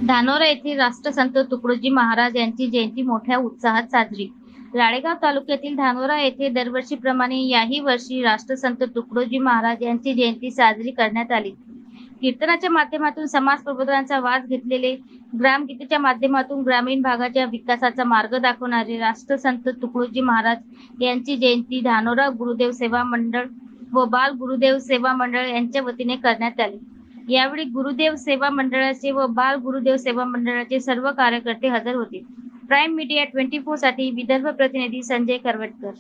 धानोरा येथील राष्ट्रसंत तुकडोजी महाराज यांची जयंती मोठ्या उत्साहात साजरी। राळेगाव तालुक्यातील धानोरा येथे दरवर्षीप्रमाणे याही वर्षी राष्ट्रसंत तुकडोजी महाराज यांची जयंती साजरी करण्यात आली। कीर्तनाच्या माध्यमातून समाज प्रबोधनाचा वास घेतलेले, ग्रामगीतेच्या माध्यमातून ग्रामीण भागाच्या विकासाचा मार्ग दाखवणारे राष्ट्रसंत तुकडोजी महाराज यांची जयंती धानोरा गुरुदेव सेवा मंडळ व बाल गुरुदेव सेवा मंडळ यांच्या वतीने करण्यात आली। यावेळी गुरुदेव सेवा मंडळाचे व बाल गुरुदेव सेवा मंडळाचे सर्व कार्यकर्ते हजर होते। प्राईम मीडिया 24 साठी विदर्भ प्रतिनिधी संजय करवटकर।